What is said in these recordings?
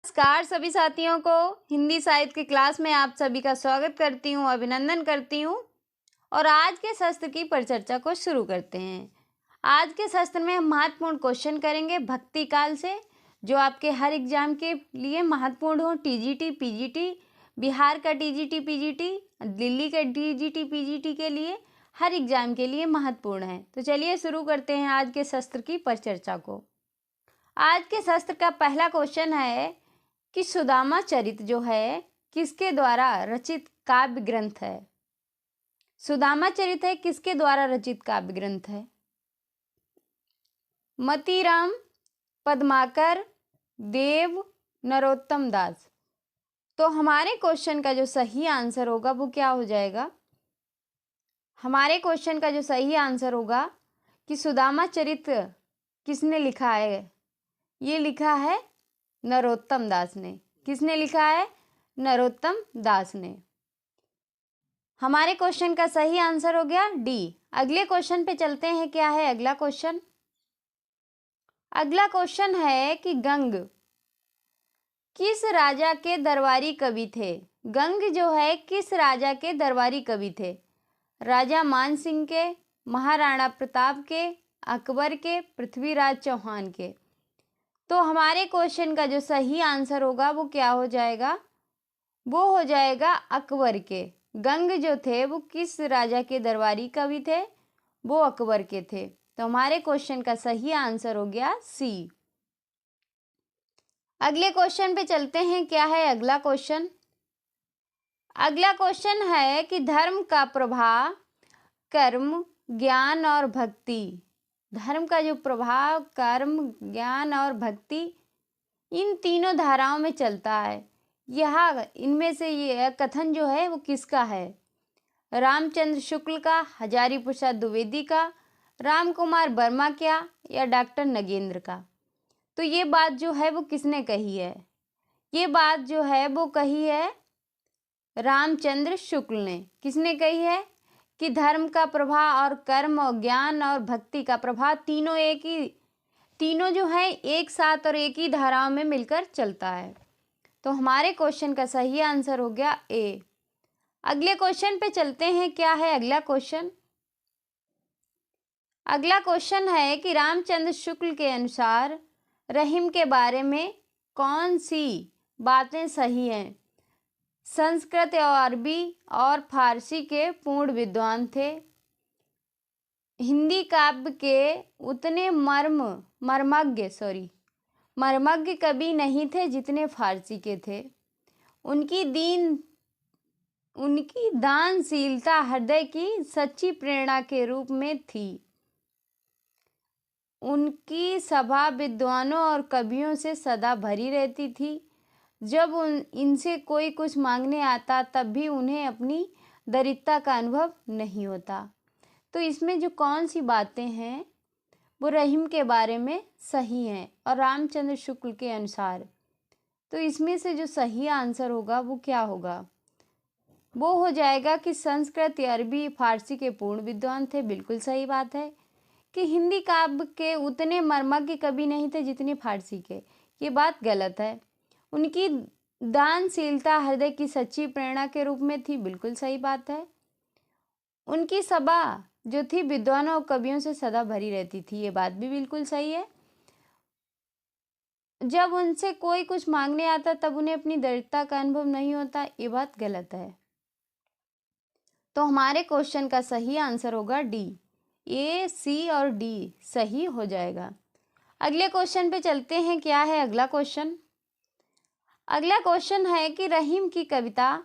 नमस्कार सभी साथियों को। हिंदी साहित्य की क्लास में आप सभी का स्वागत करती हूँ, अभिनंदन करती हूँ। और आज के शस्त्र की परिचर्चा को शुरू करते हैं। आज के शस्त्र में हम महत्वपूर्ण क्वेश्चन करेंगे भक्ति काल से, जो आपके हर एग्जाम के लिए महत्वपूर्ण हो। टीजीटी, पीजीटी, बिहार का टीजीटी, पीजीटी, दिल्ली का टीजीटी, पीजीटी के लिए हर एग्जाम के लिए महत्वपूर्ण है। तो चलिए शुरू करते हैं आज के शस्त्र की परिचर्चा को। आज के शस्त्र का पहला क्वेश्चन है कि सुदामा चरित जो है किसके द्वारा रचित काव्य ग्रंथ है। सुदामा चरित है किसके द्वारा रचित काव्य ग्रंथ है? मतीराम, पद्माकर, देव, नरोत्तम दास। तो हमारे क्वेश्चन का जो सही आंसर होगा वो क्या हो जाएगा? हमारे क्वेश्चन का जो सही आंसर होगा कि सुदामा चरित किसने लिखा है? ये लिखा है नरोत्तम दास ने। किसने लिखा है? नरोत्तम दास ने। हमारे क्वेश्चन का सही आंसर हो गया डी। अगले क्वेश्चन पे चलते हैं। क्या है अगला क्वेश्चन? अगला क्वेश्चन है कि गंग किस राजा के दरबारी कवि थे? गंग जो है किस राजा के दरबारी कवि थे? राजा मान सिंह के, महाराणा प्रताप के, अकबर के, पृथ्वीराज चौहान के। तो हमारे क्वेश्चन का जो सही आंसर होगा वो क्या हो जाएगा? वो हो जाएगा अकबर के। गंग जो थे वो किस राजा के दरबारी कवि थे? वो अकबर के थे। तो हमारे क्वेश्चन का सही आंसर हो गया सी। अगले क्वेश्चन पे चलते हैं। क्या है अगला क्वेश्चन? अगला क्वेश्चन है कि धर्म का प्रभाव कर्म, ज्ञान और भक्ति। धर्म का जो प्रभाव कर्म, ज्ञान और भक्ति इन तीनों धाराओं में चलता है। यह इनमें से ये कथन जो है वो किसका है? रामचंद्र शुक्ल का, हजारी प्रसाद द्विवेदी का, राम कुमार वर्मा क्या, या डॉक्टर नगेंद्र का? तो ये बात जो है वो किसने कही है? ये बात जो है वो कही है रामचंद्र शुक्ल ने। किसने कही है कि धर्म का प्रभाव और कर्म और ज्ञान और भक्ति का प्रभाव तीनों जो है एक साथ और एक ही धाराओं में मिलकर चलता है। तो हमारे क्वेश्चन का सही आंसर हो गया ए। अगले क्वेश्चन पे चलते हैं। क्या है अगला क्वेश्चन? अगला क्वेश्चन है कि रामचंद्र शुक्ल के अनुसार रहीम के बारे में कौन सी बातें सही हैं? संस्कृत और अरबी और फारसी के पूर्ण विद्वान थे। हिंदी काव्य के उतने मर्मज्ञ कवि नहीं थे जितने फारसी के थे। उनकी दानशीलता हृदय की सच्ची प्रेरणा के रूप में थी। उनकी सभा विद्वानों और कवियों से सदा भरी रहती थी। जब इनसे कोई कुछ मांगने आता तब भी उन्हें अपनी दरिद्रता का अनुभव नहीं होता। तो इसमें जो कौन सी बातें हैं वो रहीम के बारे में सही हैं और रामचंद्र शुक्ल के अनुसार। तो इसमें से जो सही आंसर होगा वो क्या होगा? वो हो जाएगा कि संस्कृत, अरबी, फारसी के पूर्ण विद्वान थे। बिल्कुल सही बात है कि हिंदी काव्य के उतने मर्मज्ञ कवि नहीं थे जितने फारसी के। ये बात गलत है। उनकी दानशीलता हृदय की सच्ची प्रेरणा के रूप में थी। बिल्कुल सही बात है। उनकी सभा जो थी विद्वानों और कवियों से सदा भरी रहती थी। ये बात भी बिल्कुल सही है। जब उनसे कोई कुछ मांगने आता तब उन्हें अपनी दरिद्रता का अनुभव नहीं होता। ये बात गलत है। तो हमारे क्वेश्चन का सही आंसर होगा डी। ए, सी और डी सही हो जाएगा। अगले क्वेश्चन पे चलते हैं। क्या है अगला क्वेश्चन? अगला क्वेश्चन है कि रहीम की कविता,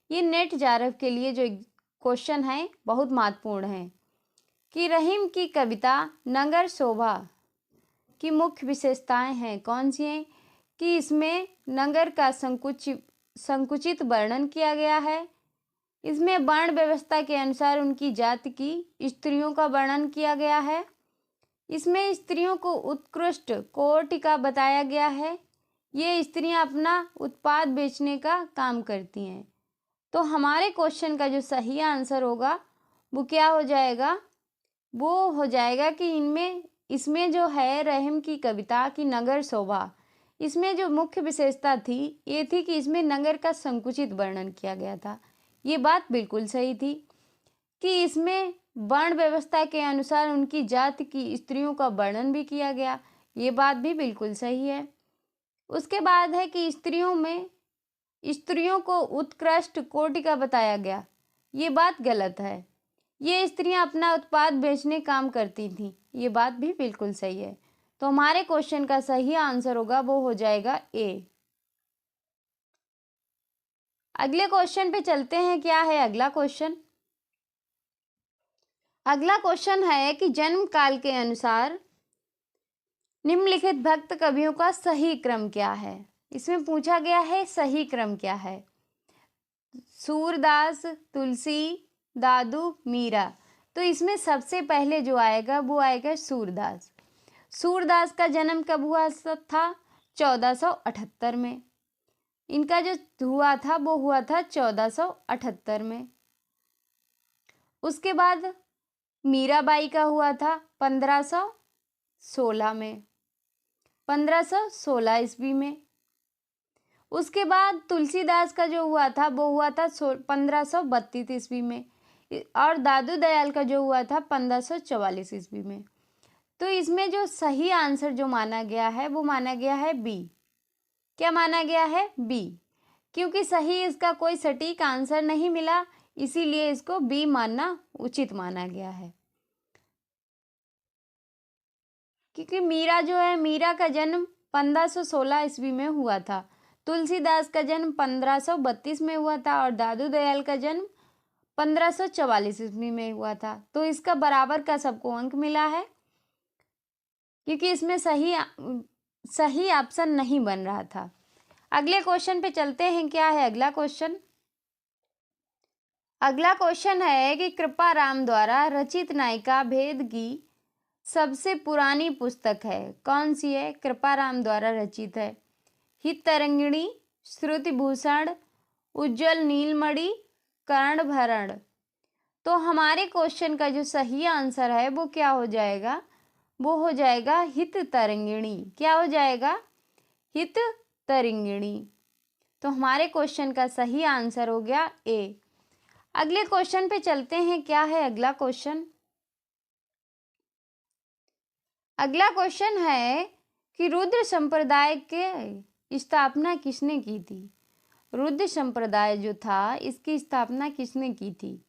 ये नेट जारफ के लिए जो क्वेश्चन है बहुत महत्वपूर्ण है कि रहीम की कविता नगर शोभा की मुख्य विशेषताएं हैं कौन सी हैं? कि इसमें नगर का संकुचित वर्णन किया गया है। इसमें वर्ण व्यवस्था के अनुसार उनकी जाति की स्त्रियों का वर्णन किया गया है। इसमें स्त्रियों को उत्कृष्ट कोटि का बताया गया है। ये स्त्रियां अपना उत्पाद बेचने का काम करती हैं। तो हमारे क्वेश्चन का जो सही आंसर होगा वो क्या हो जाएगा? वो हो जाएगा कि इसमें जो है रहीम की कविता की नगर शोभा, इसमें जो मुख्य विशेषता थी ये थी कि इसमें नगर का संकुचित वर्णन किया गया था। ये बात बिल्कुल सही थी कि इसमें वर्ण व्यवस्था के अनुसार उनकी जाति की स्त्रियों का वर्णन भी किया गया। ये बात भी बिल्कुल सही है। उसके बाद है कि स्त्रियों को उत्कृष्ट कोटि का बताया गया। ये बात गलत है। ये स्त्रियां अपना उत्पाद बेचने काम करती थीं। ये बात भी बिल्कुल सही है। तो हमारे क्वेश्चन का सही आंसर होगा वो हो जाएगा ए। अगले क्वेश्चन पे चलते हैं। क्या है अगला क्वेश्चन? अगला क्वेश्चन है कि जन्म काल के अनुसार निम्नलिखित भक्त कवियों का सही क्रम क्या है? इसमें पूछा गया है सही क्रम क्या है। सूरदास, तुलसी, दादू, मीरा। तो इसमें सबसे पहले जो आएगा वो आएगा सूरदास। सूरदास का जन्म कब हुआ था? 1478 में। इनका जो हुआ था वो हुआ था 1478 में। उसके बाद मीराबाई का हुआ था 1516 में, 1516 ईस्वी में। उसके बाद तुलसीदास का जो हुआ था वो हुआ था 1532 ईस्वी में, और दादू दयाल का जो हुआ था 1544 ईस्वी में। तो इसमें जो सही आंसर जो माना गया है वो माना गया है बी। क्या माना गया है? बी। क्योंकि सही इसका कोई सटीक आंसर नहीं मिला, इसीलिए इसको बी मानना उचित माना गया है। क्योंकि मीरा जो है, मीरा का जन्म 1516 ईस्वी में हुआ था, तुलसीदास का जन्म 1532 में हुआ था और दादू दयाल का जन्म 1544 ईस्वी में हुआ था। तो इसका बराबर का सबको अंक मिला है, क्योंकि इसमें सही ऑप्शन नहीं बन रहा था। अगले क्वेश्चन पे चलते हैं। क्या है अगला क्वेश्चन? अगला क्वेश्चन है कि कृपाराम द्वारा रचित नायिका भेद की सबसे पुरानी पुस्तक है, कौन सी है? कृपाराम द्वारा रचित है। हित तरंगिणी, श्रुतिभूषण, उज्ज्वल नीलमणि, कर्णभरण। तो हमारे क्वेश्चन का जो सही आंसर है वो क्या हो जाएगा? वो हो जाएगा हित तरंगिणी। क्या हो जाएगा? हित तरंगिणी। तो हमारे क्वेश्चन का सही आंसर हो गया ए। अगले क्वेश्चन पे चलते हैं। क्या है अगला क्वेश्चन? अगला क्वेश्चन है कि रुद्र संप्रदाय के स्थापना किसने की थी? रुद्र संप्रदाय जो था इसकी स्थापना किसने की थी?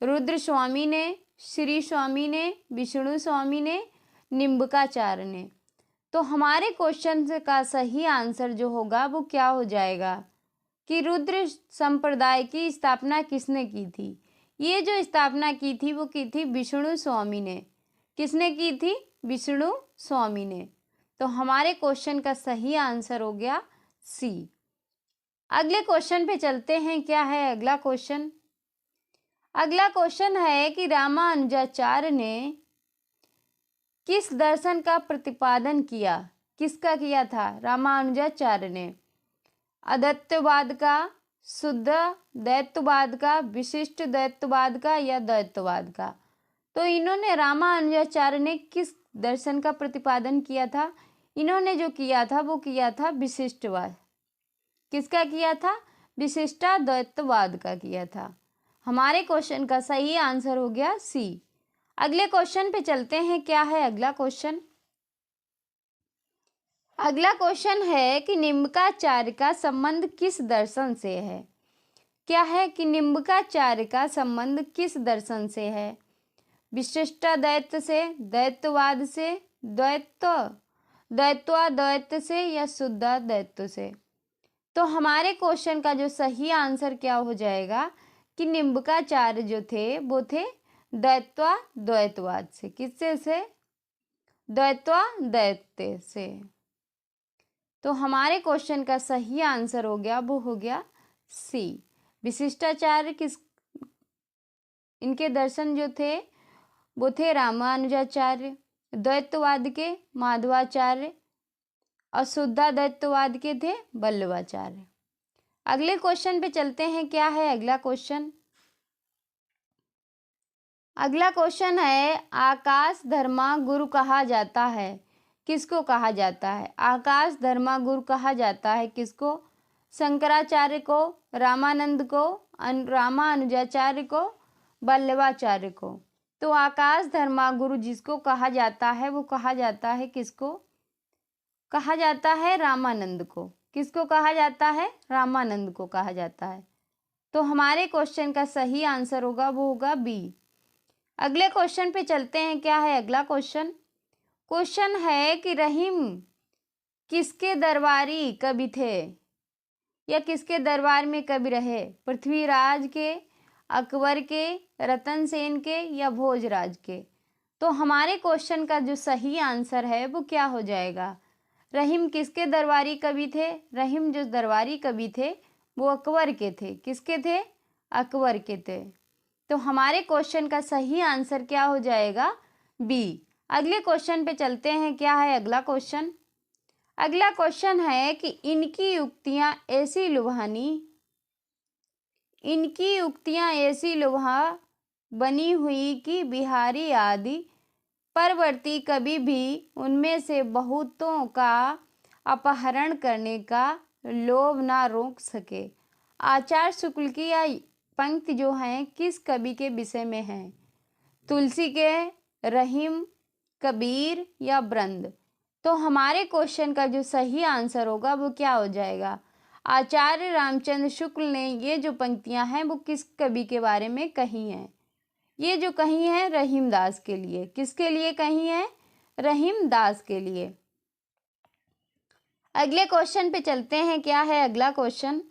रुद्र स्वामी ने, श्री स्वामी ने, विष्णु स्वामी ने, निम्बकाचार्य ने। तो हमारे क्वेश्चन का सही आंसर जो होगा वो क्या हो जाएगा कि रुद्र संप्रदाय की स्थापना किसने की थी? ये जो स्थापना की थी वो की थी विष्णु स्वामी ने। किसने की थी? विष्णु स्वामी ने। तो हमारे क्वेश्चन का सही आंसर हो गया सी। अगले क्वेश्चन पे चलते हैं। क्या है अगला क्वेश्चन? अगला क्वेश्चन है कि रामानुजाचार्य ने किस दर्शन का प्रतिपादन किया? किसका किया था? रामानुजाचार्य ने अद्वैतवाद का, शुद्ध द्वैतवाद का, विशिष्ट द्वैतवाद का या द्वैतवाद का। तो इन्होंने रामानुजाचार्य ने किस दर्शन का प्रतिपादन किया था? इन्होंने जो किया था वो किया था विशिष्टवाद। किसका किया था? विशिष्टाद्वैतवाद का किया था। हमारे क्वेश्चन का सही आंसर हो गया सी। अगले क्वेश्चन पे चलते हैं। क्या है अगला क्वेश्चन? अगला क्वेश्चन है कि निम्बकाचार्य का संबंध किस दर्शन से है? क्या है कि निम्बकाचार्य का संबंध किस दर्शन से है? विशिष्टाद्वैत से, द्वैतवाद से, द्वैतवाद्वैत से या शुद्धाद्वैत से। तो हमारे क्वेश्चन का जो सही आंसर क्या हो जाएगा कि निम्बकाचार्य जो थे वो थे द्वैतवाद से। किससे से? द्वैतवाद्वैत से। तो हमारे क्वेश्चन का सही आंसर हो गया वो हो गया सी। विशिष्टाचार्य इनके दर्शन जो थे वो थे रामानुजाचार्य, द्वैतवाद के माधवाचार्य और शुद्धाद्वैतवाद के थे वल्लभाचार्य। अगले क्वेश्चन पे चलते हैं। क्या है अगला क्वेश्चन? अगला क्वेश्चन है आकाश धर्मा गुरु कहा जाता है। किसको कहा जाता है? आकाश धर्मगुरु कहा जाता है किसको? शंकराचार्य को, रामानंद को, रामानुजाचार्य को, वल्लभाचार्य को। तो आकाश धर्मगुरु जिसको कहा जाता है वो कहा जाता है किसको? कहा जाता है रामानंद को। किसको कहा जाता है? रामानंद को कहा जाता है। तो हमारे क्वेश्चन का सही आंसर होगा वो होगा बी। अगले क्वेश्चन पे चलते हैं। क्या है अगला क्वेश्चन? क्वेश्चन है कि रहीम किसके दरबारी कवि थे या किसके दरबार में कवि रहे? पृथ्वीराज के, अकबर के, रतन सेन के या भोजराज के? तो हमारे क्वेश्चन का जो सही आंसर है वो क्या हो जाएगा? रहीम किसके दरबारी कवि थे? रहीम जो दरबारी कवि थे वो अकबर के थे। किसके थे? अकबर के थे। तो हमारे क्वेश्चन का सही आंसर क्या हो जाएगा? बी। अगले क्वेश्चन पे चलते हैं। क्या है अगला क्वेश्चन? अगला क्वेश्चन है कि इनकी युक्तियां ऐसी लुभा बनी हुई कि बिहारी आदि परवर्ती कभी भी उनमें से बहुतों का अपहरण करने का लोभ ना रोक सके। आचार्य शुक्ल की यह पंक्ति जो है किस कवि के विषय में है? तुलसी के, रहीम, कबीर या ब्रंद? तो हमारे क्वेश्चन का जो सही आंसर होगा वो क्या हो जाएगा? आचार्य रामचंद्र शुक्ल ने ये जो पंक्तियां हैं वो किस कवि के बारे में कही हैं? ये जो कही है रहीमदास के लिए। किसके लिए कही है? रहीमदास के लिए। अगले क्वेश्चन पे चलते हैं। क्या है अगला क्वेश्चन?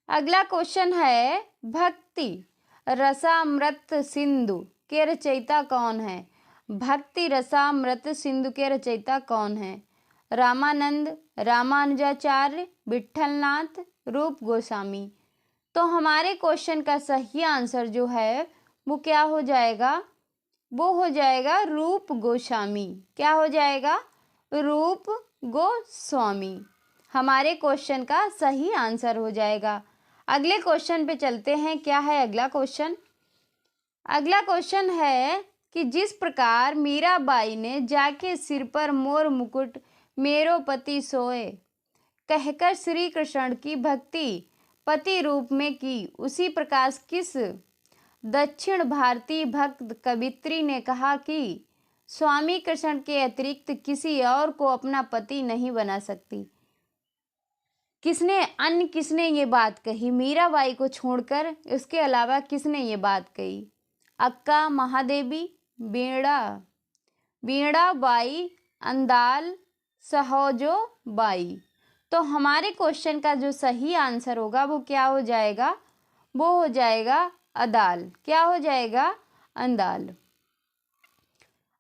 अगला क्वेश्चन है भक्ति रसामृत सिंधु के रचयिता कौन है? भक्ति रसामृत सिंधु के रचयिता कौन है? रामानंद, रामानुजाचार्य, विट्ठलनाथ, रूप गोस्वामी? तो हमारे क्वेश्चन का सही आंसर जो है वो क्या हो जाएगा? वो हो जाएगा रूप गोस्वामी। क्या हो जाएगा? रूप गोस्वामी हमारे क्वेश्चन का सही आंसर हो जाएगा। अगले क्वेश्चन पे चलते हैं। क्या है अगला क्वेश्चन? अगला क्वेश्चन है कि जिस प्रकार मीराबाई ने जाके सिर पर मोर मुकुट मेरो पति सोए कहकर श्री कृष्ण की भक्ति पति रूप में की, उसी प्रकार किस दक्षिण भारतीय भक्त कवित्री ने कहा कि स्वामी कृष्ण के अतिरिक्त किसी और को अपना पति नहीं बना सकती? किसने ये बात कही? मीराबाई को छोड़कर इसके अलावा किसने ये बात कही? अक्का महादेवी, वीणा बाई, अंदाल, सहोजो बाई? तो हमारे क्वेश्चन का जो सही आंसर होगा वो क्या हो जाएगा? वो हो जाएगा अदाल। क्या हो जाएगा? अंदाल।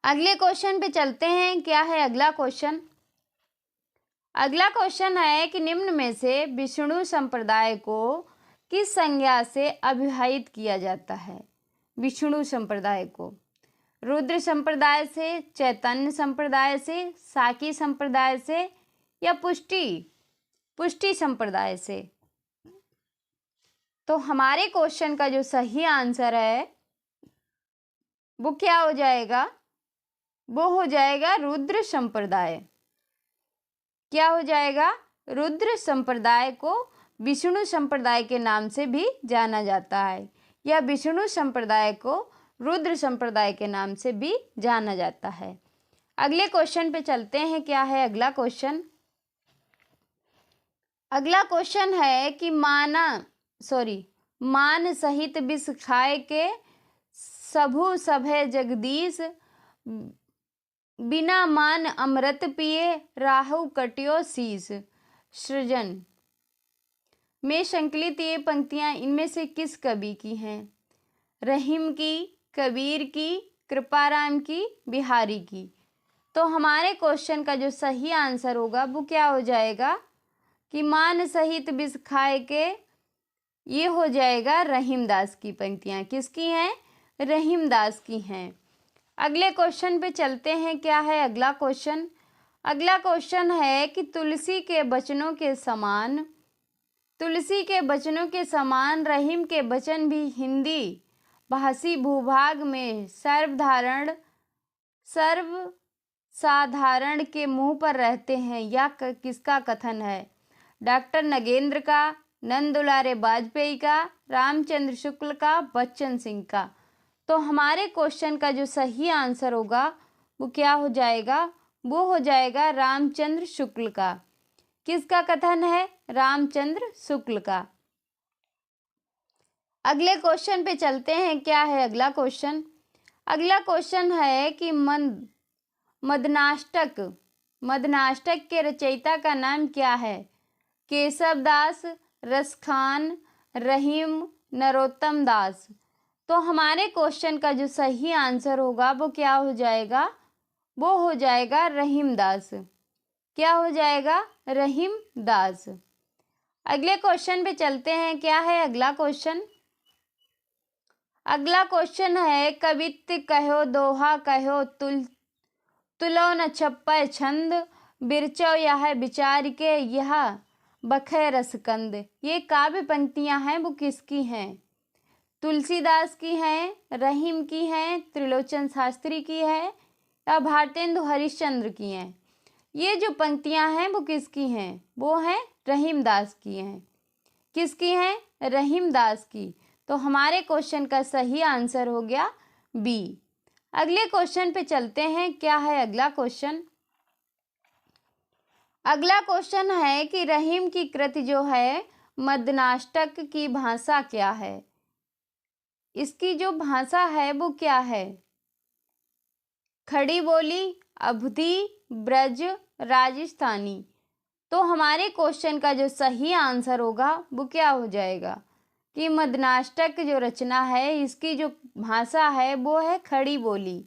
अगले क्वेश्चन पे चलते हैं। क्या है अगला क्वेश्चन? अगला क्वेश्चन है कि निम्न में से विष्णु संप्रदाय को किस संज्ञा से अभिहित किया जाता है? विष्णु संप्रदाय को रुद्र संप्रदाय से, चैतन्य संप्रदाय से, साकी संप्रदाय से या पुष्टि संप्रदाय से? तो हमारे क्वेश्चन का जो सही आंसर है वो क्या हो जाएगा? वो हो जाएगा रुद्र संप्रदाय। क्या हो जाएगा? रुद्र संप्रदाय को विष्णु संप्रदाय के नाम से भी जाना जाता है या विष्णु संप्रदाय को रुद्र संप्रदाय के नाम से भी जाना जाता है। अगले क्वेश्चन पे चलते हैं। क्या है अगला क्वेश्चन? अगला क्वेश्चन है कि मान सहित विष खाए के सबु सभे जगदीश बिना मान अमृत पिए राहु कटियो शीस। सृजन में संकलित ये पंक्तियां इनमें से किस कवि की हैं? रहीम की, कबीर की, कृपाराम की, बिहारी की? तो हमारे क्वेश्चन का जो सही आंसर होगा वो क्या हो जाएगा कि मान सहित विष खाए के, ये हो जाएगा रहीमदास की पंक्तियां। किसकी हैं? रहीमदास की हैं। अगले क्वेश्चन पे चलते हैं। क्या है अगला क्वेश्चन? अगला क्वेश्चन है कि तुलसी के वचनों के समान रहीम के वचन भी हिंदी भाषी भूभाग में साधारण के मुंह पर रहते हैं, यह किसका कथन है? डॉक्टर नगेंद्र का, नंद दुलारे वाजपेयी का, रामचंद्र शुक्ल का, बच्चन सिंह का। तो हमारे क्वेश्चन का जो सही आंसर होगा वो क्या हो जाएगा? वो हो जाएगा रामचंद्र शुक्ल का। किसका कथन है? रामचंद्र शुक्ल का। अगले क्वेश्चन पे चलते हैं। क्या है अगला क्वेश्चन? अगला क्वेश्चन है कि मदनाष्टक के रचयिता का नाम क्या है? केशव दास, रसखान, रहीम, नरोत्तम दास। तो हमारे क्वेश्चन का जो सही आंसर होगा वो क्या हो जाएगा? वो हो जाएगा रहीम दास। क्या हो जाएगा? रहीम दास। अगले क्वेश्चन पे चलते हैं। क्या है अगला क्वेश्चन? अगला क्वेश्चन है कवित्त कहो दोहा कहो तुलो न छप्पय छंद बिरचो यह विचार के यह बखे रसकंद। ये काव्य पंक्तियां हैं वो किसकी हैं? तुलसीदास की हैं, रहीम की हैं, त्रिलोचन शास्त्री की है या भारतेंदु हरिश्चंद्र की हैं? ये जो पंक्तियां हैं वो किसकी हैं? वो हैं रहीम दास की हैं। किसकी हैं? रहीम दास की। तो हमारे क्वेश्चन का सही आंसर हो गया बी। अगले क्वेश्चन पे चलते हैं। क्या है अगला क्वेश्चन? अगला क्वेश्चन है कि रहीम की कृति जो है मदनाष्टक की भाषा क्या है? इसकी जो भाषा है वो क्या है? खड़ी बोली, अवधी, ब्रज, राजस्थानी। तो हमारे क्वेश्चन का जो सही आंसर होगा वो क्या हो जाएगा कि मदनाष्टक जो रचना है इसकी जो भाषा है वो है खड़ी बोली।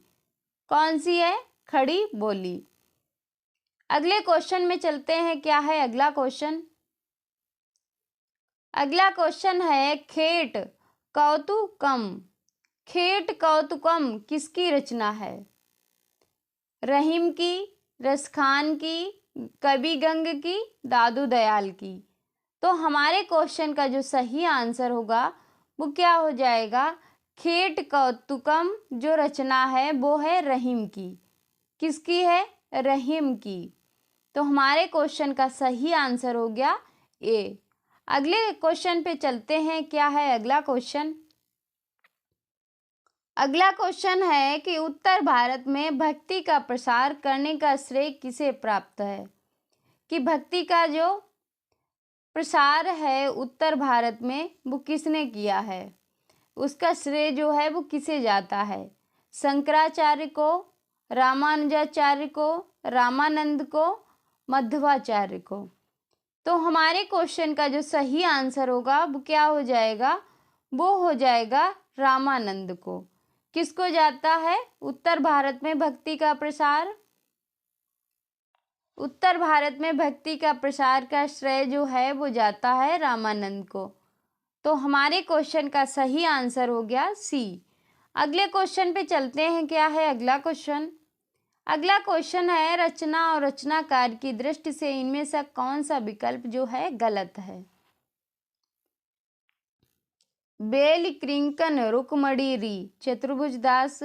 कौन सी है? खड़ी बोली। अगले क्वेश्चन में चलते हैं। क्या है अगला क्वेश्चन? अगला क्वेश्चन है खेट कौतुकम। खेट कौतुकम किसकी रचना है? रहीम की, रसखान की, कवि गंग की, दादू दयाल की। तो हमारे क्वेश्चन का जो सही आंसर होगा वो क्या हो जाएगा? खेट कौतुकम जो रचना है वो है रहीम की। किसकी है? रहीम की। तो हमारे क्वेश्चन का सही आंसर हो गया ए। अगले क्वेश्चन पे चलते हैं। क्या है अगला क्वेश्चन? अगला क्वेश्चन है कि उत्तर भारत में भक्ति का प्रसार करने का श्रेय किसे प्राप्त है? कि भक्ति का जो प्रसार है उत्तर भारत में वो किसने किया है? उसका श्रेय जो है वो किसे जाता है? शंकराचार्य को, रामानुजाचार्य को, रामानंद को, मध्वाचार्य को। तो हमारे क्वेश्चन का जो सही आंसर होगा वो क्या हो जाएगा? वो हो जाएगा रामानंद को। किसको जाता है उत्तर भारत में भक्ति का प्रसार? उत्तर भारत में भक्ति का प्रसार का श्रेय जो है वो जाता है रामानंद को। तो हमारे क्वेश्चन का सही आंसर हो गया सी। अगले क्वेश्चन पे चलते हैं। क्या है अगला क्वेश्चन? अगला क्वेश्चन है रचना और रचनाकार की दृष्टि से इनमें से कौन सा विकल्प जो है गलत है? बेल कृंकन रुकमणी री चतुर्भुज दास,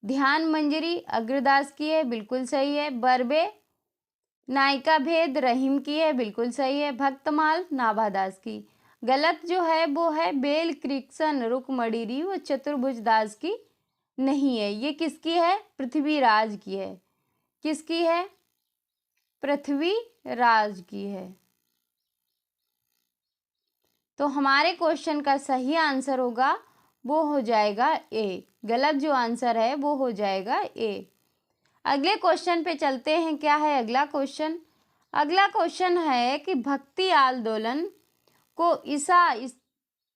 ध्यान मंजरी अग्रदास की है, बिल्कुल सही है। बरबे नायिका भेद रहीम की है, बिल्कुल सही है। भक्तमाल नाभादास की। गलत जो है वो है बेल कृष्ण रुकमणी री, वो चतुर्भुज दास की नहीं है। ये किसकी है? पृथ्वीराज की है। किसकी है? पृथ्वीराज की है। तो हमारे क्वेश्चन का सही आंसर होगा वो हो जाएगा ए। गलत जो आंसर है वो हो जाएगा ए। अगले क्वेश्चन पे चलते हैं। क्या है अगला क्वेश्चन? अगला क्वेश्चन है कि भक्ति आंदोलन को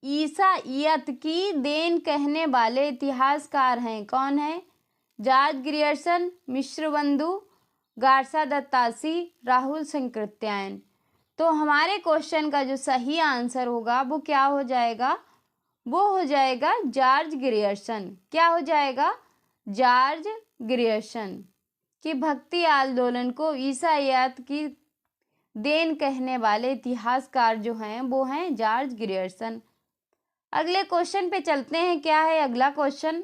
ईसाईयत की देन कहने वाले इतिहासकार हैं। कौन है? जॉर्ज ग्रियर्सन, मिश्र बंधु, गार्सा दत्तासी, राहुल संकृत्यायन। तो हमारे क्वेश्चन का जो सही आंसर होगा वो क्या हो जाएगा? वो हो जाएगा जॉर्ज ग्रियर्सन। क्या हो जाएगा? George Grierson. कि भक्ति आंदोलन को ईसाईयत की देन कहने वाले इतिहासकार जो हैं वो हैं जॉर्ज ग्रियर्सन। अगले क्वेश्चन पे चलते हैं। क्या है अगला क्वेश्चन?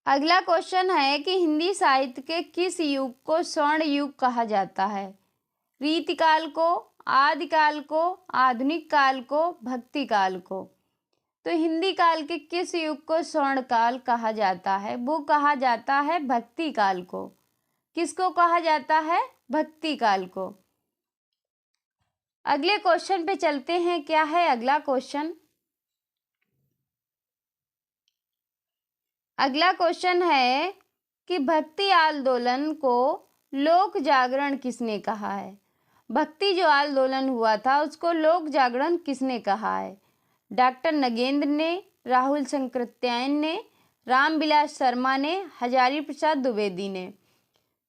अगला क्वेश्चन है कि हिंदी साहित्य के किस युग को स्वर्ण युग कहा जाता है? रीतिकाल को, आदिकाल को, आधुनिक काल को, भक्ति काल को? तो हिंदी काल के किस युग को स्वर्ण काल कहा जाता है? वो कहा जाता है भक्ति काल को। किसको कहा जाता है? भक्ति काल को। अगले क्वेश्चन पे चलते हैं। क्या है अगला क्वेश्चन? अगला क्वेश्चन है कि भक्ति आंदोलन को लोक जागरण किसने कहा है? भक्ति जो आंदोलन हुआ था उसको लोक जागरण किसने कहा है? डॉक्टर नगेंद्र ने, राहुल शंकरत्यायन ने, रामविलास शर्मा ने, हजारी प्रसाद द्विवेदी ने?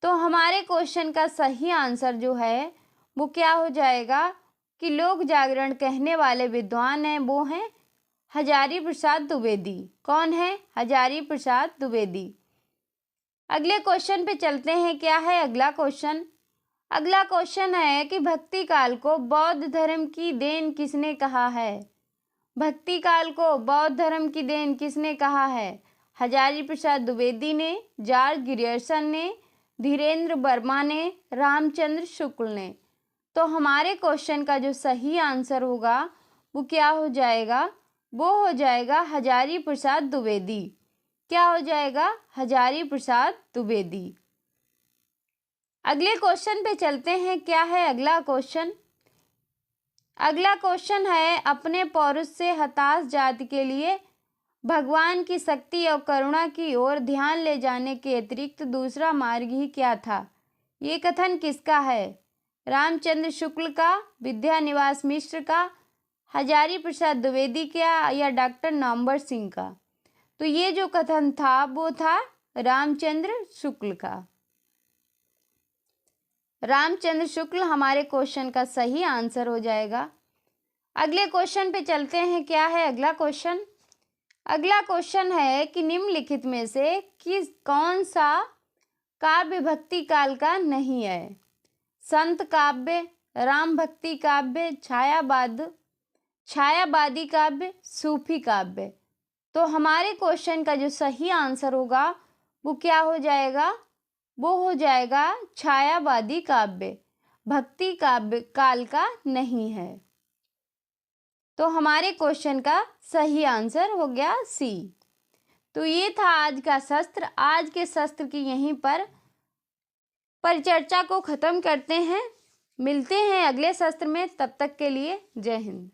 तो हमारे क्वेश्चन का सही आंसर जो है वो क्या हो जाएगा कि लोक जागरण कहने वाले विद्वान हैं वो हैं हजारी प्रसाद द्विवेदी। कौन है? हजारी प्रसाद द्विवेदी। अगले क्वेश्चन पे चलते हैं। क्या है अगला क्वेश्चन? अगला क्वेश्चन है कि भक्ति काल को बौद्ध धर्म की देन किसने कहा है? भक्ति काल को बौद्ध धर्म की देन किसने कहा है? हजारी प्रसाद द्विवेदी ने, जॉर्ज ग्रियर्सन ने, धीरेन्द्र वर्मा ने, रामचंद्र शुक्ल ने? तो हमारे क्वेश्चन का जो सही आंसर होगा वो क्या हो जाएगा? वो हो जाएगा हजारी प्रसाद द्विवेदी। क्या हो जाएगा? हजारी प्रसाद द्विवेदी। अगले क्वेश्चन पे चलते हैं। क्या है अगला क्वेश्चन? अगला क्वेश्चन है अपने पौरुष से हताश जाति के लिए भगवान की शक्ति और करुणा की ओर ध्यान ले जाने के अतिरिक्त दूसरा मार्ग ही क्या था? ये कथन किसका है? रामचंद्र शुक्ल का, विद्यानिवास मिश्र का, हजारी प्रसाद द्विवेदी का या डॉक्टर नामवर सिंह का? तो ये जो कथन था वो था रामचंद्र शुक्ल का। रामचंद्र शुक्ल हमारे क्वेश्चन का सही आंसर हो जाएगा। अगले क्वेश्चन पे चलते हैं। क्या है अगला क्वेश्चन? अगला क्वेश्चन है कि निम्नलिखित में से कौन सा काव्य भक्ति काल का नहीं है? संत काव्य, राम भक्ति काव्य, छायावादी काव्य, सूफी काव्य? तो हमारे क्वेश्चन का जो सही आंसर होगा वो क्या हो जाएगा? वो हो जाएगा छायावादी काव्य। भक्ति काव्य काल का नहीं है। तो हमारे क्वेश्चन का सही आंसर हो गया सी। तो ये था आज का शस्त्र। आज के शस्त्र की यहीं पर परिचर्चा को खत्म करते हैं। मिलते हैं अगले शस्त्र में। तब तक के लिए जय हिंद।